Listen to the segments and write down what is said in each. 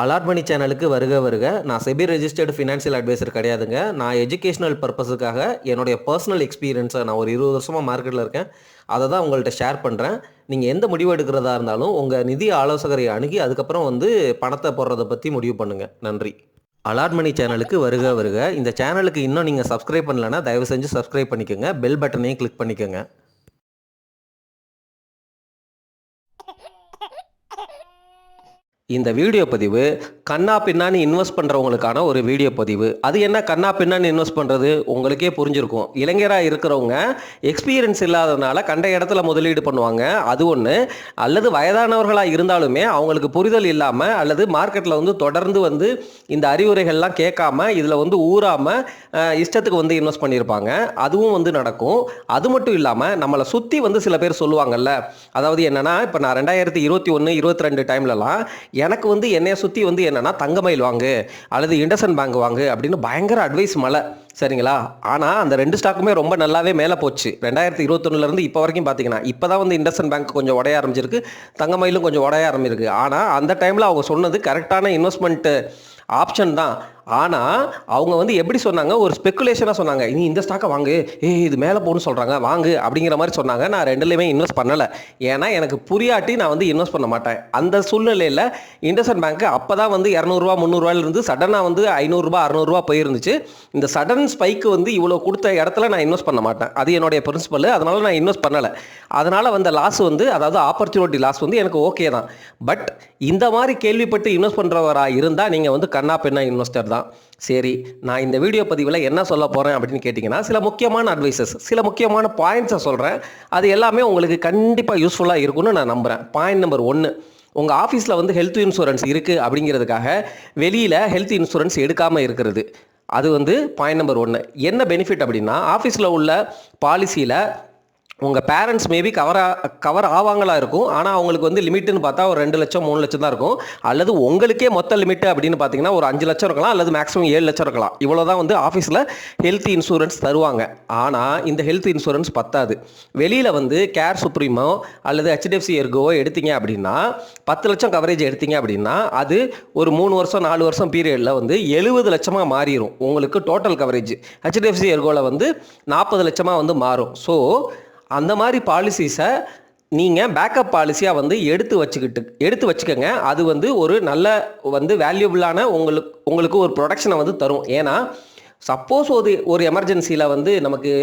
Allot மணி சேனலுக்கு வருக வருக. நான் செபி ரெஜிஸ்டர்டு ஃபினான்ஷியல் அட்வைசர் கிடையாதுங்க. நான் எஜுகேஷனல் பர்பஸுக்காக என்னுடைய பர்சனல் எக்ஸ்பீரியன்ஸை நான் ஒரு 20 வருஷமாக மார்க்கெட்டில் இருக்கேன். அதை தான் உங்கள்கிட்ட ஷேர் பண்ணுறேன். நீங்கள் எந்த முடிவு எடுக்கிறதா இருந்தாலும் உங்கள் நிதி ஆலோசகரை அணுகி அதுக்கப்புறம் பணத்தை போடுறதை பற்றி முடிவு பண்ணுங்கள். நன்றி. அலாட் மணி சேனலுக்கு வருக வருக. இந்த சேனலுக்கு இன்னும் நீங்கள் சப்ஸ்கிரைப் பண்ணலைன்னா தயவு செஞ்சு சப்ஸ்கிரைப் பண்ணிக்கோங்க. பெல் பட்டனையும் கிளிக் பண்ணிக்கோங்க. இந்த வீடியோ பதிவு கண்ணா பின்னான்னு இன்வெஸ்ட் பண்ணுறவங்களுக்கான ஒரு வீடியோ பதிவு. அது என்ன கண்ணா பின்னான்னு இன்வெஸ்ட் பண்ணுறது உங்களுக்கே புரிஞ்சிருக்கும். இளைஞராக இருக்கிறவங்க எக்ஸ்பீரியன்ஸ் இல்லாததுனால கண்ட இடத்துல முதலீடு பண்ணுவாங்க, அது ஒன்று. அல்லது வயதானவர்களாக இருந்தாலுமே அவங்களுக்கு புரிதல் இல்லாமல் அல்லது மார்க்கெட்டில் தொடர்ந்து இந்த அறிவுரைகள்லாம் கேட்காம இதில் ஊறாமல் இஷ்டத்துக்கு இன்வெஸ்ட் பண்ணியிருப்பாங்க. அதுவும் நடக்கும். அது மட்டும் இல்லாமல் நம்மளை சுற்றி சில பேர் சொல்லுவாங்கல்ல, அதாவது என்னென்னா, இப்போ நான் 2021, 22 டைம்லலாம் எனக்கு என்னைய சுற்றி என்னென்னா தங்கமயில் வாங்கு அல்லது இண்டஸ்இண்ட் பேங்க் வாங்கு அப்படின்னு பயங்கர அட்வைஸ் மழை. சரிங்களா? ஆனால் அந்த 2 ஸ்டாக்குமே ரொம்ப நல்லாவே மேலே போச்சு. 2021 இப்போ வரைக்கும் பார்த்தீங்கன்னா இப்போ தான் இண்டஸ்இண்ட் பேங்க் கொஞ்சம் உடைய ஆரம்பிச்சிருக்கு, தங்கமயிலும் கொஞ்சம் உடைய ஆரம்பிச்சிருக்கு. ஆனால் அந்த டைமில் அவங்க சொன்னது கரெக்டான இன்வெஸ்ட்மெண்ட்டு ஆப்ஷன் தான். ஆனால் அவங்க எப்படி சொன்னாங்க, ஒரு ஸ்பெக்குலேஷனாக சொன்னாங்க. இனி இந்த ஸ்டாக்கை வாங்கு, இது மேலே போகணும்னு சொல்கிறாங்க, வாங்கு அப்படிங்கிற மாதிரி சொன்னாங்க. நான் ரெண்டுலேயுமே இன்வெஸ்ட் பண்ணலை. ஏன்னா எனக்கு புரியாட்டி நான் இன்வெஸ்ட் பண்ண மாட்டேன். அந்த சூழ்நிலையில் இண்டஸ்இண்ட் பேங்க் அப்போ தான் 200 300 சடனாக 500 600 போயிருந்துச்சு. இந்த சடன் ஸ்பைக்கு இவ்வளோ கொடுத்த இடத்துல நான் இன்வெஸ்ட் பண்ண மாட்டேன். அது என்னுடைய பிரின்சிபல். அதனால் நான் இன்வெஸ்ட் பண்ணலை. அதனால் லாஸ் அதாவது ஆப்பர்ச்சுனிட்டி லாஸ் எனக்கு ஓகே தான். பட் இந்த மாதிரி கேள்விப்பட்டு இன்வெஸ்ட் பண்ணுறவராக இருந்தால் நீங்கள் கண்ணா பெண்ணா இன்வெஸ்டர் தான். சரி, நான் இந்த வீடியோ பதிவில் என்ன சொல்ல போகிறேன் அப்படின்னு கேட்டிங்கன்னா, சில முக்கியமான அட்வைசஸ், சில முக்கியமான பாயிண்ட்ஸை சொல்கிறேன். அது எல்லாமே உங்களுக்கு கண்டிப்பாக யூஸ்ஃபுல்லாக இருக்கும்னு நான் நம்புகிறேன். பாயிண்ட் நம்பர் 1, உங்கள் ஆஃபீஸில் ஹெல்த் இன்சூரன்ஸ் இருக்குது அப்படிங்கிறதுக்காக வெளியில் ஹெல்த் இன்சூரன்ஸ் எடுக்காமல் இருக்கிறது. அது பாயிண்ட் நம்பர் 1. என்ன பெனிஃபிட் அப்படின்னா, ஆஃபீஸில் உள்ள பாலிசியில் உங்கள் பேரண்ட்ஸ் மேபி கவர் ஆவாங்களா இருக்கும். ஆனால் அவங்களுக்கு லிமிட்டுன்னு பார்த்தா ஒரு 2 லட்சம் 3 லட்சம் தான் இருக்கும். அல்லது உங்களுக்கே மொத்த லிமிட்டு அப்படின்னு பார்த்தீங்கன்னா ஒரு 5 லட்சம் இருக்கலாம், அல்லது மேக்ஸிமம் 7 லட்சம் இருக்கலாம். இவ்வளோ தான் ஆஃபீஸில் ஹெல்த் இன்சூரன்ஸ் தருவாங்க. ஆனால் இந்த ஹெல்த் இன்சூரன்ஸ் பத்தாது. வெளியில் கேர் சுப்ரீமோ அல்லது HDFC எர்கோவோ எடுத்தீங்க அப்படின்னா 10 லட்சம் கவரேஜ் எடுத்தீங்க அப்படின்னா அது ஒரு 3 வருஷம் 4 வருஷம் பீரியடில் 70 லட்சமாக மாறிடும். உங்களுக்கு டோட்டல் கவரேஜ் HDFC எர்கோவில் 40 லட்சமாக மாறும். ஸோ அந்த மாதிரி பாலிசிஸை நீங்கள் பேக்கப் பாலிசியாக எடுத்து வச்சுக்கோங்க. அது ஒரு நல்ல வேல்யூபிளான உங்களுக்கு ஒரு ப்ரொடக்ஷனை தரும். ஏன்னா சப்போஸ் ஒரு எமர்ஜென்சியில் நமக்கு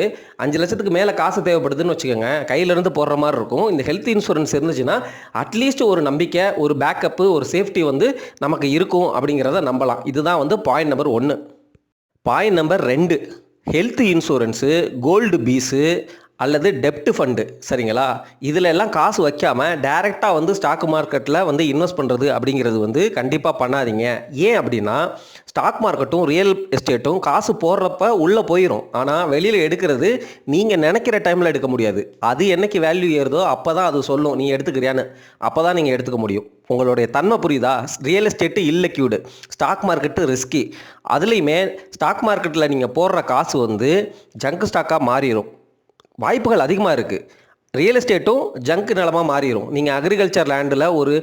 5 லட்சத்துக்கு மேலே காசு தேவைப்படுதுன்னு வச்சுக்கோங்க, கையிலேருந்து போடுற மாதிரி இருக்கும். இந்த ஹெல்த் இன்சூரன்ஸ் இருந்துச்சுன்னா அட்லீஸ்ட் ஒரு நம்பிக்கை, ஒரு பேக்கப்பு, ஒரு சேஃப்டி நமக்கு இருக்கும் அப்படிங்கிறத நம்பலாம். இதுதான் point number 1. Point number 2, health insurance, gold bees அல்லது டெப்ட் ஃபண்டு, சரிங்களா? இதில் எல்லாம் காசு வைக்காமல் டைரெக்டாக ஸ்டாக் மார்க்கெட்டில் இன்வெஸ்ட் பண்ணுறது அப்படிங்கிறது கண்டிப்பாக பண்ணாதீங்க. ஏன் அப்படின்னா, ஸ்டாக் மார்க்கெட்டும் ரியல் எஸ்டேட்டும் காசு போடுறப்ப உள்ளே போயிடும். ஆனால் வெளியில் எடுக்கிறது நீங்கள் நினைக்கிற டைமில் எடுக்க முடியாது. அது என்னைக்கு வேல்யூ ஏறுதோ அப்போ தான் அது சொல்லும் நீ எடுத்துக்கிறியான்னு. அப்போ தான் நீங்கள் எடுத்துக்க முடியும். உங்களுடைய தன்மை புரியுதா? Real estate illiquid, stock market risky. அதுலேயுமே ஸ்டாக் மார்க்கெட்டில் நீங்கள் போடுற காசு ஜங்க் ஸ்டாக்காக மாறிடும். வாய்ப்புகள் அதிகமாக இருக்குது. ரியல் எஸ்டேட்டும் ஜங்க் நிலமாக மாறிடும். நீங்கள் அக்ரிகல்ச்சர் லேண்டில் ஒரு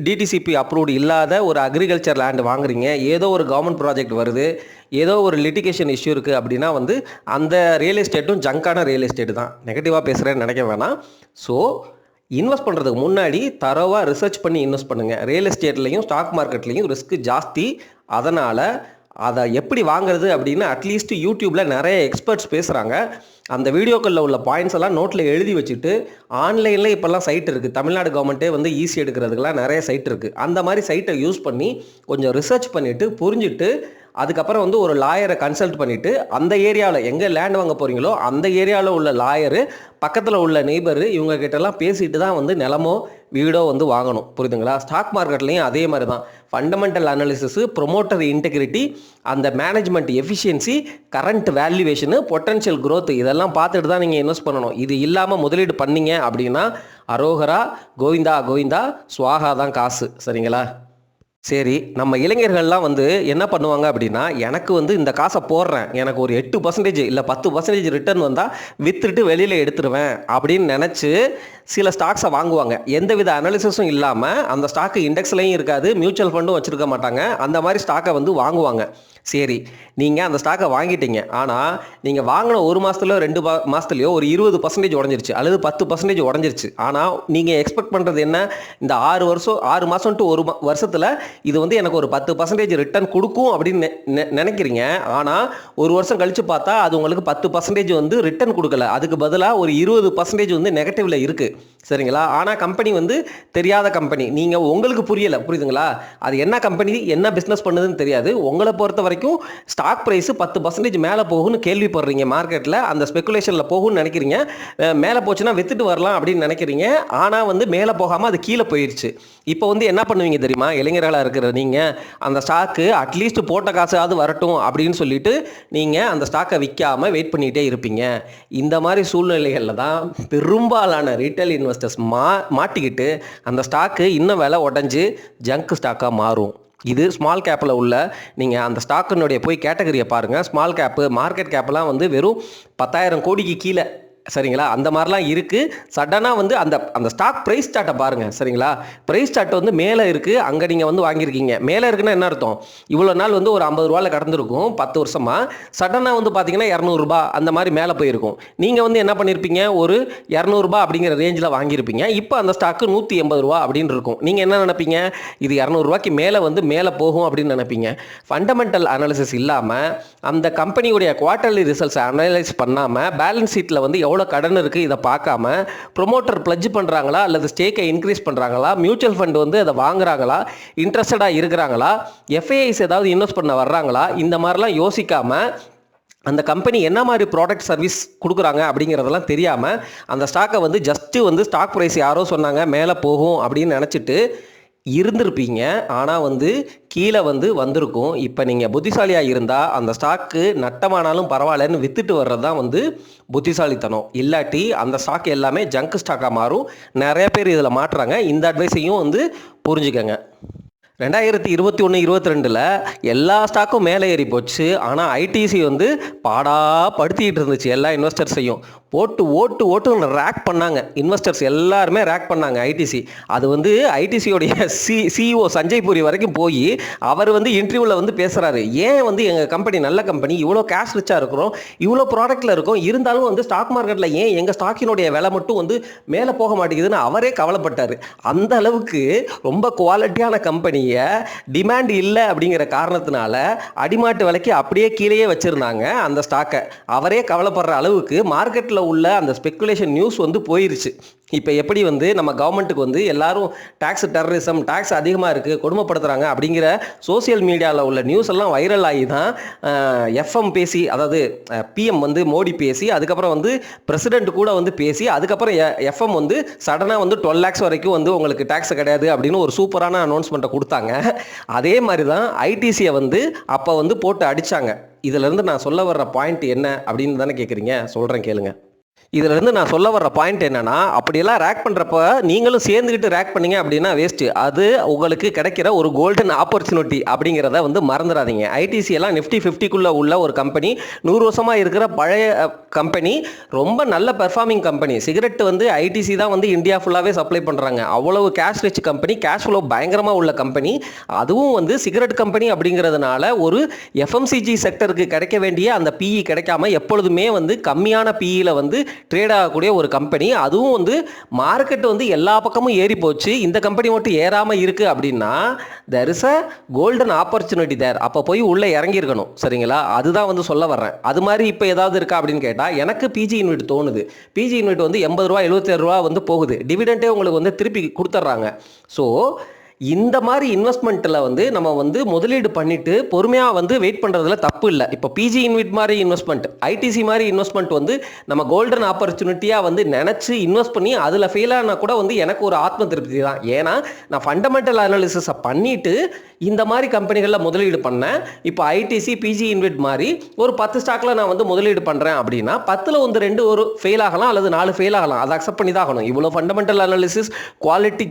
DTCP அப்ரூவ்டு இல்லாத ஒரு அக்ரிகல்ச்சர் லேண்டு வாங்குறீங்க, ஏதோ ஒரு கவர்மெண்ட் ப்ராஜெக்ட் வருது, ஏதோ ஒரு லிட்டிகேஷன் இஷ்யூ இருக்குது அப்படின்னா அந்த ரியல் எஸ்டேட்டும் ஜங்கான ரியல் எஸ்டேட்டு தான். நெகட்டிவாக பேசுகிறேன்னு நினைக்க வேணாம். ஸோ இன்வெஸ்ட் பண்ணுறதுக்கு முன்னாடி தரவாக ரிசர்ச் பண்ணி இன்வெஸ்ட் பண்ணுங்கள். ரியல் எஸ்டேட்லேயும் ஸ்டாக் மார்க்கெட்லேயும் ரிஸ்க் ஜாஸ்தி. அதனால் அதை எப்படி வாங்குறது அப்படின்னு அட்லீஸ்ட் யூடியூப்பில் நிறைய எக்ஸ்பர்ட்ஸ் பேசுகிறாங்க. அந்த வீடியோக்களில் உள்ள பாயிண்ட்ஸ் எல்லாம் நோட்டில் எழுதி வச்சுட்டு, ஆன்லைனில் இப்போல்லாம் சைட் இருக்குது. தமிழ்நாடு கவர்மெண்ட்டே ஈஸி எடுக்கிறதுக்கெலாம் நிறைய சைட் இருக்குது. அந்த மாதிரி சைட்டை யூஸ் பண்ணி கொஞ்சம் ரிசர்ச் பண்ணிவிட்டு புரிஞ்சுட்டு அதுக்கப்புறம் ஒரு லாயரை கன்சல்ட் பண்ணிவிட்டு அந்த ஏரியாவில் எங்கே லேண்ட் வாங்க போகிறீங்களோ அந்த ஏரியாவில் உள்ள லாயரு, பக்கத்தில் உள்ள நெய்பரு, இவங்ககிட்டலாம் பேசிட்டு தான் நிலமோ வீடோ வாங்கணும். புரியுதுங்களா? ஸ்டாக் மார்க்கெட்லேயும் அதே மாதிரி தான். ஃபண்டமெண்டல் அனாலிசிஸு, ப்ரொமோட்டர் இன்டெகிரிட்டி, அந்த management efficiency, current valuation, potential growth, இதெல்லாம் பார்த்துட்டு தான் நீங்கள் இன்வெஸ்ட் பண்ணணும். இது இல்லாமல் முதலீடு பண்ணீங்க அப்படின்னா அரோகரா, கோவிந்தா கோவிந்தா, சுவாகா தான் காசு. சரிங்களா? சரி, நம்ம இளைஞர்கள்லாம் வந்து என்ன பண்ணுவாங்க அப்படின்னா, எனக்கு வந்து இந்த காசை போடுறேன். எனக்கு ஒரு 8% இல்ல 10% ரிட்டர்ன் வந்தா வித்துட்டு வெளியில எடுத்துருவேன் அப்படின்னு நெனச்சு, சில ஸ்டாக்ஸ வாங்குவாங்க. எந்தவித அனாலிசிஸும் இல்லாம, அந்த ஸ்டாக் இண்டெக்ஸ்லயும் இருக்காது, மியூச்சுவல் ஃபண்டும் வச்சிருக்க மாட்டாங்க. அந்த மாரி ஸ்டாக்க வந்து வாங்குவாங்க. சரி, நீங்க அந்த ஸ்டாக்க வாங்கிட்டீங்க. ஆனா, நீங்க வாங்குன 1 மாசத்துலயோ, 2 மாசத்துலயோ ஒரு 20% உடைஞ்சிருச்சு அல்லது 10% உடைஞ்சிருச்சு. ஆனா, நீங்க எக்ஸ்பெக்ட் பண்றது என்ன? இந்த 6 மாசம் டூ 1 வருஷத்துல இது வந்து எனக்கு ஒரு 10% ரிட்டர்ன் குடுக்கும் அப்படின்னு நெனைக்கிறீங்க. ஆனா, 1 வருஷம் கழிச்சு பார்த்தா, அது உங்களுக்கு 10% வந்து ரிட்டர்ன் குடுக்கல. அதுக்கு பதிலா ஒரு 20% வந்து நெகட்டிவ்ல இருக்கு. சரிங்களா? ஆனா, கம்பெனி வந்து தெரியாத கம்பெனி. நீங்க உங்களுக்கு புரியல. புரியுதுங்களா? அது என்ன கம்பெனி, என்ன பிசினஸ் பண்ணுதுன்னு தெரியாது. உங்கள பொறுத்தவரைக்கும் ஸ்டாக் பிரைஸ் 10% மேல போகும்னு கேள்விப்படுறீங்க மார்க்கெட்ல. அந்த ஸ்பெகுலேஷன்ல போகும்னு நெனைக்கிறீங்க. மேல போச்சுன்னா வித்துட்டு வரலாம் அப்படின்னு நெனைக்கிறீங்க. ஆனா வந்து மேல போகாம அது கீழ போயிருச்சு. இப்போ வந்து என்ன பண்ணுவீங்க தெரியுமா? இளைஞர்களா இருக்கிற நீங்க, அந்த ஸ்டாக்கு அட்லீஸ்ட் போட்ட காசாவது வரட்டும் அப்படின்னு சொல்லிட்டு, நீங்க அந்த ஸ்டாக்க விக்காம வெயிட் பண்ணிட்டே இருப்பீங்க. இந்த மாரி சூழ்நிலைகள்ல தான் பெரும்பாலான ரீட்டெயில் இன்வெஸ்டர்ஸ் மாட்டிக்கிட்டு, அந்த ஸ்டாக்கு இன்னும் விலை உடைஞ்சு ஜங்க் ஸ்டாக்கா மாறும். இது ஸ்மால் கேப்ல உள்ள நீங்க அந்த ஸ்டாக்கினுடைய போய் கேட்டகரிய பாருங்க. ஸ்மால் கேப், மார்க்கெட் கேப்லாம் வந்து வெறும் 10,000 கோடிக்கு கீழ. சரிங்களா? அந்த மாரிலாம் இருக்கு. சடனா வந்து அந்த அந்த ஸ்டாக் பிரைஸ் சார்ட்ட பாருங்க. சரிங்களா? பிரைஸ் சார்ட் வந்து மேல இருக்கு. அங்க நீங்க வந்து வாங்கியிருக்கீங்க. மேல இருக்குன்னா என்ன அர்த்தம்? இவ்வளோ நாள் வந்து ஒரு ரூ. 50ல கடந்திருக்கும் 10 வருஷமா. சடனா வந்து பார்த்தீங்கன்னா ரூ. 200 அந்த மாரி மேல போயிருக்கும். நீங்க வந்து என்ன பண்ணியிருப்பீங்க? ஒரு ரூ. 200 அப்படிங்கிற ரேஞ்சில வாங்கியிருப்பீங்க. இப்போ அந்த ஸ்டாக்கு ரூ. 180 அப்படின்னு இருக்கும். நீங்க என்ன நெனைப்பீங்க? இது ரூ. 200க்கு மேல வந்து மேல போகும் அப்படின்னு நெனைப்பீங்க. ஃபண்டமெண்டல் அனாலிசிஸ் இல்லாம, அந்த கம்பெனியுடைய குவார்ட்டர்லி ரிசல்ட்ஸ் அனலைஸ் பண்ணாம, பேலன்ஸ் ஷீட்ல வந்து எவ்வளோ கடன் இருக்கு இதை பார்க்காம, ப்ரொமோட்டர் பிளட்ஜ் பண்றாங்களா அல்லது ஸ்டேக்கை இன்க்ரீஸ் பண்றாங்களா, மியூச்சுவல் ஃபண்ட் வந்து அதை வாங்குறாங்களா, இன்ட்ரெஸ்டடா இருக்கிறாங்களா, எஃப்ஐஐஸ் ஏதாவது இன்வெஸ்ட் பண்ண வர்றாங்களா, இந்த மாதிரிலாம் யோசிக்காம அந்த கம்பெனி என்ன மாதிரி ப்ராடக்ட் சர்வீஸ் கொடுக்குறாங்க அப்படிங்கிறதெல்லாம் தெரியாமல் அந்த ஸ்டாக்கை வந்து ஜஸ்ட்டு வந்து ஸ்டாக் ப்ரைஸ் யாரோ சொன்னாங்க மேலே போகும் அப்படின்னு நினச்சிட்டு இருந்திருப்பீங்க. ஆனால் வந்து கீழே வந்து வந்திருக்கும். இப்போ நீங்கள் புத்திசாலியாக இருந்தால் அந்த ஸ்டாக்கு நட்டமானாலும் பரவாயில்லன்னு வித்துட்டு வர்றது தான் வந்து புத்திசாலித்தனம். இல்லாட்டி அந்த ஸ்டாக் எல்லாமே ஜங்க் ஸ்டாக்காக மாறும். நிறைய பேர் இதில் மாட்டுறாங்க. இந்த அட்வைஸையும் வந்து புரிஞ்சுக்கங்க. 2021, 22ல் எல்லா ஸ்டாக்கும் மேலே ஏறி போச்சு. ஆனால் ஐடிசி வந்து பாடா படுத்திக்கிட்டு இருந்துச்சு எல்லா இன்வெஸ்டர்ஸையும். ஓட்டுன்னு ரேக் பண்ணாங்க. இன்வெஸ்டர்ஸ் எல்லாருமே ரேக் பண்ணாங்க ஐடிசி. அது வந்து ஐடிசியோடைய சிஇஓ சஞ்சய் பூரி வரைக்கும் போய் அவர் வந்து இன்டர்வியூவில் வந்து பேசுகிறாரு. ஏன் வந்து எங்கள் கம்பெனி நல்ல கம்பெனி, இவ்வளோ கேஷ் ரிச்சாக இருக்கிறோம், இவ்வளோ ப்ராடக்ட்டில் இருக்கும், இருந்தாலும் வந்து ஸ்டாக் மார்க்கெட்டில் ஏன் எங்கள் ஸ்டாக்கினுடைய விலை மட்டும் வந்து மேலே போக மாட்டேங்குதுன்னு அவரே கவலைப்பட்டார். அந்த அளவுக்கு ரொம்ப குவாலிட்டியான கம்பெனி டிமாண்ட் இல்லை அப்படிங்கிற காரணத்தினால அடிமாட்டு விலைக்கு அப்படியே கீழேயே வச்சிருந்தாங்க அந்த ஸ்டாக்கை. அவரே கவலைப்படுற அளவுக்கு மார்க்கெட்டில் உள்ள அந்த ஸ்பெகுலேஷன் நியூஸ் வந்து போயிருச்சு. இப்போ எப்படி வந்து நம்ம கவர்மெண்ட்டுக்கு வந்து எல்லாரும் டாக்ஸ் டெரரிசம், டாக்ஸ் அதிகமாக இருக்குது, கொடுமைப்படுத்துகிறாங்க அப்படிங்கிற சோசியல் மீடியாவில் உள்ள நியூஸ் எல்லாம் வைரல் ஆகி தான் எஃப்எம் பேசி, அதாவது பிஎம் வந்து மோடி பேசி, அதுக்கப்புறம் வந்து பிரசிடென்ட் கூட வந்து பேசி, அதுக்கப்புறம் எஃப்எம் வந்து சடனாக வந்து 12 lakhs வரைக்கும் வந்து உங்களுக்கு டாக்ஸ் கிடையாது அப்படின்னு ஒரு சூப்பரான அனௌன்ஸ்மெண்ட்டை கொடுத்தாங்க. அதே மாதிரி தான் ஐடிசியை வந்து அப்போ வந்து போட்டு அடித்தாங்க. இதிலேருந்து நான் சொல்ல வர்ற பாயிண்ட் என்ன அப்படின்னு தானே கேட்குறீங்க? சொல்கிறேன் கேளுங்க. இதிலிருந்து நான் சொல்ல வர்ற பாயிண்ட் என்னன்னா, அப்படியெல்லாம் ரேக் பண்ணுறப்ப நீங்களும் சேர்ந்துக்கிட்டு ரேக் பண்ணீங்க அப்படின்னா வேஸ்ட்டு. அது உங்களுக்கு கிடைக்கிற ஒரு கோல்டன் ஆப்பர்ச்சுனிட்டி அப்படிங்கிறத வந்து மறந்துடாதீங்க. ஐடிசி எல்லாம் நிஃப்டி 50க்குள்ளே உள்ள ஒரு கம்பெனி, 100 வருஷமாக இருக்கிற பழைய கம்பெனி, ரொம்ப நல்ல பெர்ஃபார்மிங் கம்பெனி. சிகரெட் வந்து ஐடிசி தான் வந்து இந்தியா ஃபுல்லாகவே சப்ளை பண்ணுறாங்க. அவ்வளவு cash rich company, cash flow பயங்கரமாக உள்ள கம்பெனி. அதுவும் வந்து சிகரெட் கம்பெனி அப்படிங்கிறதுனால ஒரு எஃப்எம்சிஜி செக்டருக்கு கிடைக்க வேண்டிய அந்த பிஇ கிடைக்காம எப்பொழுதுமே வந்து கம்மியான பிஇயில் வந்து ட்ரேட் ஆகக்கூடிய ஒரு கம்பெனி. அதுவும் வந்து மார்க்கெட் வந்து எல்லா பக்கமும் ஏறி போச்சு, இந்த கம்பெனி மட்டும் ஏறாமல் இருக்குது அப்படின்னா there is a golden opportunity there. அப்போ போய் உள்ளே இறங்கியிருக்கணும். சரிங்களா? அதுதான் வந்து சொல்ல வர்றேன். அது மாதிரி இப்போ ஏதாவது இருக்கா அப்படின்னு கேட்டால் எனக்கு பிஜி இன்வெட் தோணுது. பிஜி இன்வெட் வந்து ரூ. 80 ரூ. 77 வந்து போகுது. டிவிடெண்டே உங்களுக்கு வந்து திருப்பி கொடுத்துட்றாங்க. ஸோ இந்த மாதிரி இன்வெஸ்ட்மெண்ட்டில் வந்து நம்ம வந்து முதலீடு பண்ணிட்டு பொறுமையாக வந்து வெயிட் பண்ணுறதுல தப்பு இல்லை. இப்போ பிஜி இன்வெட் மாதிரி இன்வெஸ்ட்மெண்ட், ஐடிசி மாதிரி இன்வெஸ்ட்மெண்ட் வந்து நம்ம கோல்டன் ஆப்பர்ச்சுனிட்டியாக வந்து நினச்சி இன்வெஸ்ட் பண்ணி அதில் ஃபெயில் ஆனால் கூட வந்து எனக்கு ஒரு ஆத்ம திருப்தி தான். ஏன்னா நான் ஃபண்டமெண்டல் அனாலிசிஸை பண்ணிவிட்டு இந்த மாதிரி கம்பெனிகளில் முதலீடு பண்ணேன். இப்போ ஐடிசி, பிஜி இன்வெட் மாதிரி ஒரு 10 ஸ்டாக்கில் நான் வந்து முதலீடு பண்ணுறேன் அப்படின்னா 10ல் வந்து 2 ஒரு ஃபெயில் ஆகலாம் அல்லது 4 ஃபெயில் ஆகலாம். அதை அக்செப்ட் பண்ணி தான் ஆகணும். இவ்வளோ ஃபண்டமெண்டல் அனாலிசிஸ் குவாலிட்டி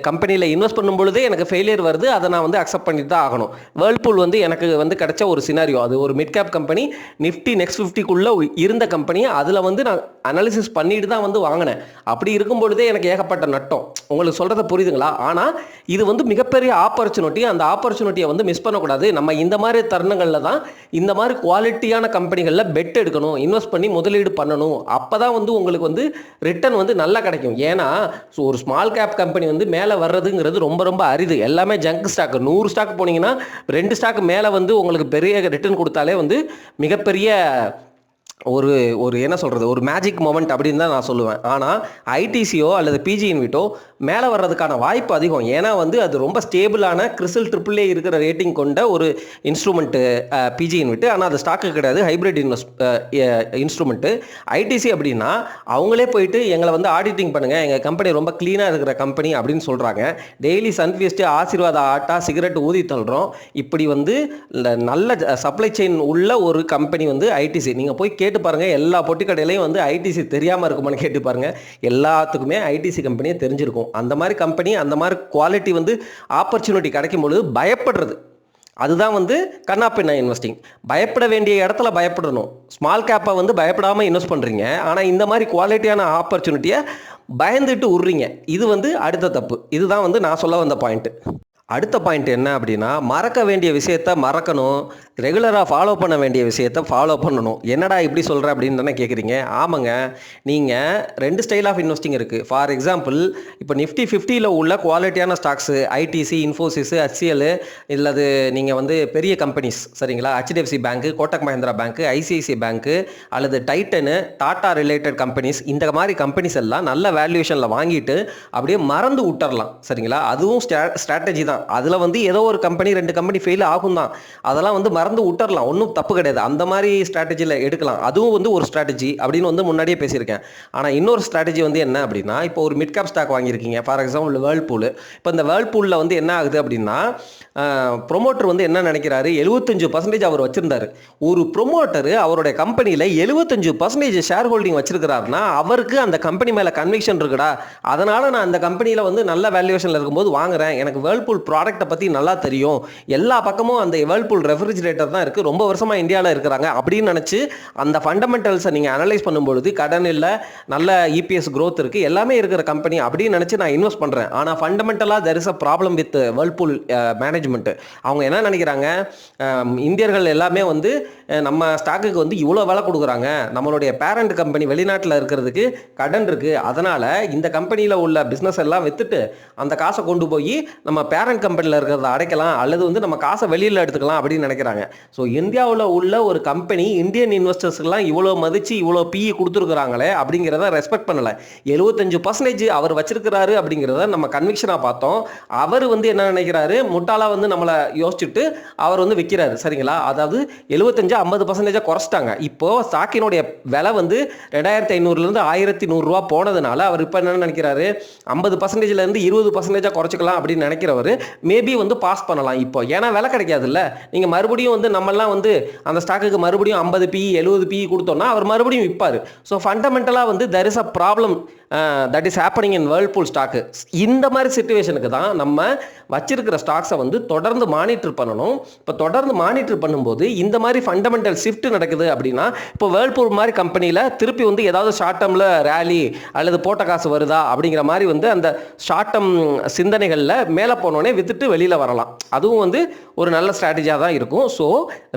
கம்பெனியில் இன்வெஸ்ட் பண்ணும்போது பொழுதே எனக்கு ஃபெயிலியர் வருது, அதை நான் வந்து அக்செப்ட் பண்ணிட்டு தான் ஆகணும். வேர்ல்பூல் வந்து எனக்கு வந்து கிடைச்ச ஒரு சினாரியோ. அது ஒரு mid cap company, Nifty next 50க்குள்ளே இருந்த கம்பெனி. அதில் வந்து நான் அனாலிசிஸ் பண்ணிட்டு தான் வந்து வாங்கினேன். அப்படி இருக்கும் பொழுதே எனக்கு ஏகப்பட்ட நட்டம். உங்களுக்கு சொல்கிறத புரியுதுங்களா? ஆனால் இது வந்து மிகப்பெரிய ஆப்பர்ச்சுனிட்டி. அந்த ஆப்பர்ச்சுனிட்டியை வந்து மிஸ் பண்ணக்கூடாது. நம்ம இந்த மாதிரி தருணங்களில் தான் இந்த மாதிரி குவாலிட்டியான கம்பெனிகளில் பெட் எடுக்கணும், இன்வெஸ்ட் பண்ணி முதலீடு பண்ணணும். அப்போ தான் வந்து உங்களுக்கு வந்து ரிட்டர்ன் வந்து நல்லா கிடைக்கும். ஏன்னா ஒரு ஸ்மால் கேப் கம்பெனி வந்து மேலே வர்றதுங்கிறது ரொம்ப ரொம்ப அரிது. எல்லாமே ஜங்க் ஸ்டாக். 100 ஸ்டாக் போனீங்கன்னா 2 ஸ்டாக் மேலே வந்து உங்களுக்கு பெரிய ரிட்டர்ன் கொடுத்தாலே வந்து மிகப்பெரிய ஒரு ஒரு என்ன சொல்கிறது, ஒரு மேஜிக் மொமெண்ட் அப்படின்னு தான் நான் சொல்லுவேன். ஆனால் ஐடிசியோ அல்லது பிஜி இன்விட்டோ மேலே வர்றதுக்கான வாய்ப்பு அதிகம். ஏன்னா வந்து அது ரொம்ப ஸ்டேபிளான கிறிஸ்டல் AAA இருக்கிற ரேட்டிங் கொண்ட ஒரு இன்ஸ்ட்ருமெண்ட்டு பிஜி இன்விட்டு. ஆனால் அது ஸ்டாக்கு கிடையாது, ஹைப்ரிட் இன்ஸ்ட்ருமெண்ட்டு. ஐடிசி அப்படின்னா அவங்களே போயிட்டு எங்களை வந்து ஆடிட்டிங் பண்ணுங்கள், எங்கள் கம்பெனி ரொம்ப க்ளீனாக இருக்கிற கம்பெனி அப்படின்னு சொல்கிறாங்க. டெய்லி சன்ஃபீஸ்ட்டு ஆசீர்வாத ஆட்டா சிகரெட் ஊதி தள்ளுறோம். இப்படி வந்து நல்ல சப்ளை செயின் உள்ள ஒரு கம்பெனி வந்து ஐடிசி. நீங்கள் போய் கேட்டு பாருங்கள், எல்லா பொட்டி கடையிலையும் வந்து ஐடிசி தெரியாமல் இருக்குமான்னு கேட்டு பாருங்கள். எல்லாத்துக்குமே ஐடிசி கம்பெனியை தெரிஞ்சிருக்கும். அந்த மாதிரி கம்பெனி, அந்த மாதிரி குவாலிட்டி வந்து ஆப்பர்ச்சுனிட்டி கிடைக்கும் பொழுது பயப்படுறது, அதுதான் வந்து கண்ணாப்பின்னா இன்வெஸ்டிங். பயப்பட வேண்டிய இடத்துல பயப்படணும். ஸ்மால் கேப்பை வந்து பயப்படாமல் இன்வெஸ்ட் பண்ணுறீங்க, ஆனால் இந்த மாதிரி குவாலிட்டியான ஆப்பர்ச்சுனிட்டியை பயந்துட்டு விட்றீங்க. இது வந்து அடுத்த தப்பு. இதுதான் வந்து நான் சொல்ல வந்த பாயிண்ட்டு. அடுத்த பாயிண்ட் என்ன அப்படின்னா, மறக்க வேண்டிய விஷயத்த மறக்கணும், ரெகுலராக ஃபாலோ பண்ண வேண்டிய விஷயத்த ஃபாலோ பண்ணணும். என்னடா இப்படி சொல்கிற அப்படின்னு தானே கேட்குறீங்க. ஆமாங்க, நீங்கள் 2 ஸ்டைல் ஆஃப் இன்வெஸ்டிங் இருக்குது. ஃபார் எக்ஸாம்பிள், இப்போ நிஃப்டி 50ல் உள்ள குவாலிட்டியான ஸ்டாக்ஸு ஐடிசி, இன்ஃபோசிஸ், HCL, இல்லது நீங்கள் வந்து பெரிய கம்பெனிஸ் சரிங்களா, HDFC பேங்க்கு, கோட்டக் மஹிந்திரா பேங்க்கு, ICICI பேங்க்கு, அல்லது டைட்டனு, டாட்டா ரிலேட்டட் கம்பெனிஸ், இந்த மாதிரி கம்பெனிஸ் எல்லாம் நல்ல வேல்யூஷனில் வாங்கிட்டு அப்படியே மறந்து விட்டுறலாம் சரிங்களா. அதுவும் ஸ்ட்ராட்டஜி தான். அதில் வந்து ஏதோ ஒரு கம்பெனி 2 கம்பெனி ஃபெயில் ஆகும் தான், அதெல்லாம் வந்து மறந்து விட்டுறலாம், ஒன்றும் தப்பு கிடையாது. அந்த மாதிரி ஸ்ட்ராட்டஜியில் எடுக்கலாம். அதுவும் வந்து ஒரு ஸ்ட்ராட்டஜி அப்படின்னு வந்து முன்னாடியே பேசியிருக்கேன். ஆனால் இன்னொரு ஸ்ட்ராட்டஜி வந்து என்ன அப்படின்னா, இப்போ ஒரு மிட் கேப் ஸ்டாக் வாங்கியிருக்கீங்க, ஃபார் எக்ஸாம்பிள் வேர்ல்பூல். இப்போ இந்த வேர்ல்பூலில் வந்து என்ன ஆகுது அப்படின்னா, ப்ரொமோட்டர் வந்து என்ன நினைக்கிறாரு, 75% அவர் வச்சுருந்தார். ஒரு ப்ரொமோட்டர் அவருடைய கம்பெனியில் 75% ஷேர் ஹோல்டிங் வச்சிருக்கிறாருன்னா அவருக்கு அந்த கம்பெனி மேலே கன்விக்ஷன் இருக்குடா, அதனால் நான் அந்த கம்பெனியில் வந்து நல்ல வேல்யூவேஷனில் இருக்கும்போது வாங்குறேன், எனக்கு வேர்ல்பூல் ப்ராடக்ட்டை பற்றி நல்லா தெரியும், எல்லா பக்கமும் அந்த வேர்ல்பூல் ரெஃப்ரிஜிரேட்டர் தான் இருக்குது, ரொம்ப வருஷமாக இந்தியாவில் இருக்கிறாங்க அப்படின்னு நினச்சி அந்த ஃபண்டமெண்டல்ஸை நீங்கள் அனலைஸ் பண்ணும்பொழுது கடன் இல்லை, நல்ல இபிஎஸ் க்ரோத் இருக்குது, எல்லாமே இருக்கிற கம்பெனி அப்படின்னு நினச்சி நான் இன்வெஸ்ட் பண்ணுறேன். ஆனால் ஃபண்டமெண்டலாக there is a problem with Whirlpool management. அவங்க என்ன நினைக்கிறாங்க, இந்தியர்கள் எல்லாமே வந்து நம்ம ஸ்டாக்குக்கு வந்து இவ்வளோ விலை கொடுக்குறாங்க, நம்மளுடைய பேரண்ட் கம்பெனி வெளிநாட்டில் இருக்கிறதுக்கு கடன் இருக்குது, அதனால் இந்த கம்பெனியில் உள்ள பிஸ்னஸ் எல்லாம் விற்றுட்டு அந்த காசை கொண்டு போய் நம்ம பேரண்ட் கம்பெனியில் இருக்கிறத அடைக்கலாம், அல்லது வந்து நம்ம காசை வெளியில் எடுத்துக்கலாம் அப்படின்னு நினைக்கிறாங்க. ஸோ இந்தியாவில் உள்ள ஒரு கம்பெனி இந்தியன் இன்வெஸ்டர்ஸ்லாம் இவ்வளோ மதித்து இவ்வளோ பிஇ கொடுத்துருக்குறாங்களே அப்படிங்கிறத ரெஸ்பெக்ட் பண்ணலை. 75% அவர் வச்சிருக்கிறாரு அப்படிங்கிறத நம்ம கன்விக்ஷனாக பார்த்தோம். அவர் வந்து என்ன நினைக்கிறாரு, முட்டாளாக வந்து நம்மளை யோசிச்சுட்டு அவர் வந்து விற்கிறாரு சரிங்களா. அதாவது 75-50% குறைச்சிட்டாங்க. இப்போது ஸ்டாக்கினுடைய விலை வந்து 2500லேருந்து 1100 ரூபா போனதுனால அவர் இப்போ என்ன நினைக்கிறாரு, 50%லேருந்து 20% குறைச்சிக்கலாம் அப்படின்னு நினைக்கிறவர் மேபி வந்து பாஸ் பண்ணலாம் இப்போ. ஏன்னா விலை கிடைக்காது இல்லை, நீங்கள் மறுபடியும் வந்து நம்மெல்லாம் வந்து அந்த ஸ்டாக்குக்கு மறுபடியும் 50 PE 70 PE கொடுத்தோம்னா அவர் மறுபடியும் விற்பார். ஸோ ஃபண்டமெண்டலாக வந்து there is a problem that is happening in Whirlpool stock. இந்த மாதிரி சிச்சுவேஷனுக்கு தான் நம்ம வச்சிருக்கிற ஸ்டாக்ஸை வந்து தொடர்ந்து மானிட்டர் பண்ணணும். இப்போ தொடர்ந்து மானிட்டர் பண்ணும்போது இந்த மாதிரி ஃபண்டமெண்டல் ஷிஃப்ட் நடக்குது அப்படின்னா, இப்போ வேர்ல்பூல் மாதிரி கம்பெனியில் திருப்பி வந்து ஏதாவது ஷார்ட் டேர்மில் ரேலி அல்லது போட்ட காசு வருதா அப்படிங்கிற மாதிரி வந்து அந்த ஷார்ட் டேர்ம் சிந்தனைகளில் மேலே போனோடனே வித்துட்டு வெளியில் வரலாம். அதுவும் வந்து ஒரு நல்ல ஸ்ட்ராட்டஜியாக தான் இருக்கும். ஸோ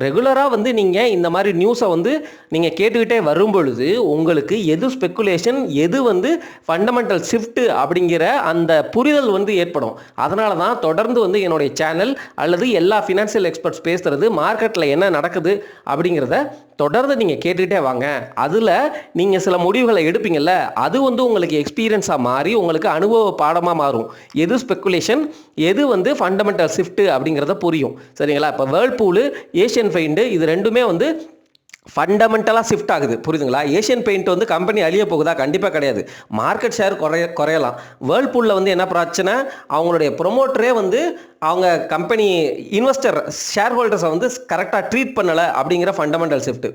ரெகுலராக வந்து நீங்கள் இந்த மாதிரி நியூஸை வந்து நீங்கள் கேட்டுக்கிட்டே வரும் பொழுது உங்களுக்கு எது ஸ்பெக்குலேஷன், எது வந்து ஃபண்டமெண்டல் ஷிஃப்ட் அப்படிங்கிற அந்த புரிதல் வந்து ஏற்படும். அதனால தான் தொடர்ந்து வந்து என்னுடைய சேனல் அல்லது எல்லா ஃபினான்ஷியல் எக்ஸ்பர்ட்ஸ் பேசுகிறது, மார்க்கெட்டில் என்ன நடக்குது அப்படிங்கிறத தொடர்ந்து நீங்கள் கேட்டுக்கிட்டே வாங்க. அதில் நீங்கள் சில முடிவுகளை எடுப்பீங்கள்ல, அது வந்து உங்களுக்கு எக்ஸ்பீரியன்ஸாக மாறி உங்களுக்கு அனுபவ பாடமாக மாறும். எது ஸ்பெக்குலேஷன், எது வந்து ஃபண்டமெண்டல் ஷிஃப்ட் அப்படிங்கிறத புரியும் சரிங்களா. இப்போ வேர்ல்பூல், ஏஷியன் பெயிண்ட் இது ரெண்டுமே வந்து ஃபண்டமெண்டலாக ஷிஃப்ட் ஆகுது. புரியுதுங்களா? ஏஷியன் பெயிண்ட் வந்து கம்பெனி அழிய போகுதா? கண்டிப்பாக கிடையாது. மார்க்கெட் ஷேர் குறையலாம். வேர்ல்பூலில் வந்து என்ன பிரச்சனை, அவங்களுடைய ப்ரொமோட்டரே வந்து அவங்க கம்பெனி இன்வெஸ்டர் ஷேர் ஹோல்டர்ஸை வந்து கரெக்டாக ட்ரீட் பண்ணலை அப்படிங்கிற ஃபண்டமெண்டல் ஷிஃப்ட்.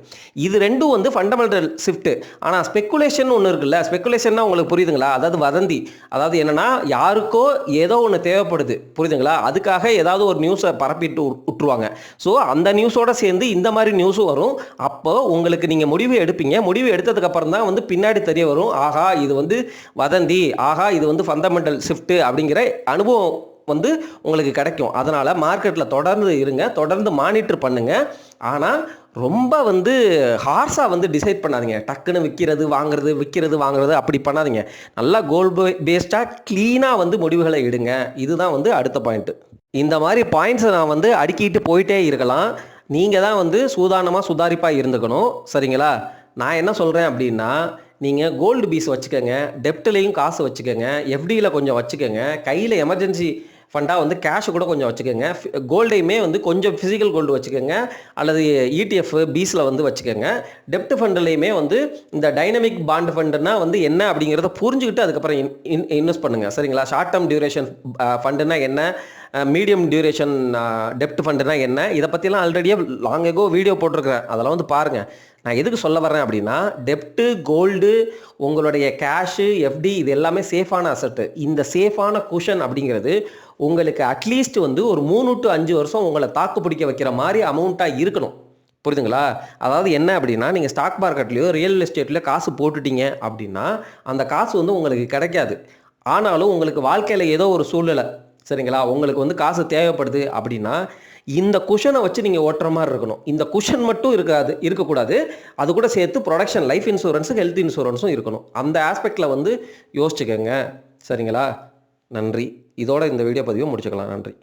இது ரெண்டும் வந்து ஃபண்டமெண்டல் ஷிஃப்ட். ஆனால் ஸ்பெக்குலேஷன் ஒன்று இருக்குல்ல, ஸ்பெக்குலேஷன்னா உங்களுக்கு புரியுதுங்களா? அதாவது வதந்தி. அதாவது என்னென்னா, யாருக்கோ ஏதோ ஒன்று தேவைப்படுது, புரியுதுங்களா? அதுக்காக ஏதாவது ஒரு நியூஸை பரப்பிட்டு விட்டுருவாங்க. ஸோ அந்த நியூஸோடு சேர்ந்து இந்த மாதிரி நியூஸும் வரும். அப்போ உங்களுக்கு நீங்கள் முடிவு எடுப்பீங்க. முடிவு எடுத்ததுக்கப்புறம் தான் வந்து பின்னாடி தெரிய வரும், ஆஹா இது வந்து வதந்தி, ஆஹா இது வந்து ஃபண்டமெண்டல் ஷிஃப்ட் அப்படிங்கிற அனுபவம் வந்து உங்களுக்கு கிடைக்கும். அதனால் மார்க்கெட்டில் தொடர்ந்து இருங்க, தொடர்ந்து மானிட்டர் பண்ணுங்கள். ஆனால் ரொம்ப வந்து ஹார்ஸாக வந்து டிசைட் பண்ணாதீங்க. டக்குன்னு விற்கிறது வாங்குறது அப்படி பண்ணாதீங்க. நல்லா கோல் பேஸ்டாக க்ளீனாக வந்து முடிவுகளை எடுங்க. இதுதான் வந்து அடுத்த பாயிண்ட்டு. இந்த மாதிரி பாயிண்ட்ஸை நான் வந்து அடுக்கிட்டு போயிட்டே இருக்கலாம். நீங்கள் தான் வந்து சூதானமாக சுதாரிப்பாக இருந்துக்கணும். சரிங்களா? நான் என்ன சொல்கிறேன் அப்படின்னா, நீங்கள் கோல்டு பீஸ் வச்சுக்கோங்க, டெப்ட்லேயும் காசு வச்சுக்கோங்க, எஃப்டியில் கொஞ்சம் வச்சுக்கோங்க, கையில் எமர்ஜென்சி ஃபண்டாக வந்து கேஷ் கூட கொஞ்சம் வச்சுக்கோங்க. கோல்டையுமே வந்து கொஞ்சம் ஃபிசிக்கல் கோல்டு வச்சுக்கோங்க, அல்லது இடிஎஃப் பீஸில் வந்து வச்சுக்கோங்க. டெப்ட் ஃபண்டுலேயுமே வந்து இந்த டைனமிக் பாண்ட் ஃபண்டுனா வந்து என்ன அப்படிங்கிறத புரிஞ்சுக்கிட்டு அதுக்கப்புறம் இன்வெஸ்ட் பண்ணுங்கள். சரிங்களா? ஷார்ட் டேர்ம் டியூரேஷன் ஃபண்டுனா என்ன, மீடியம் டியூரேஷன் டெப்ட் ஃபண்டுனா என்ன, இதை பற்றிலாம் ஆல்ரெடியே லாங் எகோ வீடியோ போட்டிருக்கிறேன். அதெல்லாம் வந்து பாருங்கள். நான் எதுக்கு சொல்ல வரேன் அப்படின்னா, டெப்ட்டு, கோல்டு, உங்களுடைய கேஷு, எஃப்டி இது எல்லாமே சேஃபான அசட்டு. இந்த சேஃபான குஷன் அப்படிங்கிறது உங்களுக்கு அட்லீஸ்ட் வந்து ஒரு 3 to 5 வருஷம் உங்களை தாக்கு பிடிக்க வைக்கிற மாதிரி அமௌண்ட்டாக இருக்கணும். புரியுதுங்களா? அதாவது என்ன அப்படின்னா, நீங்கள் ஸ்டாக் மார்க்கெட்லேயோ ரியல் எஸ்டேட்லேயோ காசு போட்டுட்டீங்க அப்படின்னா அந்த காசு வந்து உங்களுக்கு கிடைக்காது. ஆனாலும் உங்களுக்கு வாழ்க்கையில் ஏதோ ஒரு சூழ்நிலை, சரிங்களா, உங்களுக்கு வந்து காசு தேவைப்படுது அப்படின்னா இந்த குஷனை வச்சு நீங்கள் ஓட்டுற மாதிரி இருக்கணும். இந்த குஷன் மட்டும் இருக்கக்கூடாது. அது கூட சேர்த்து ப்ரொடக்ஷன், லைஃப் இன்சூரன்ஸு, ஹெல்த் இன்சூரன்ஸும் இருக்கணும். அந்த ஆஸ்பெக்டில் வந்து யோசிச்சுக்கோங்க. சரிங்களா? நன்றி. இதோட இந்த வீடியோ பதிவை முடிச்சுக்கலாம். நன்றி.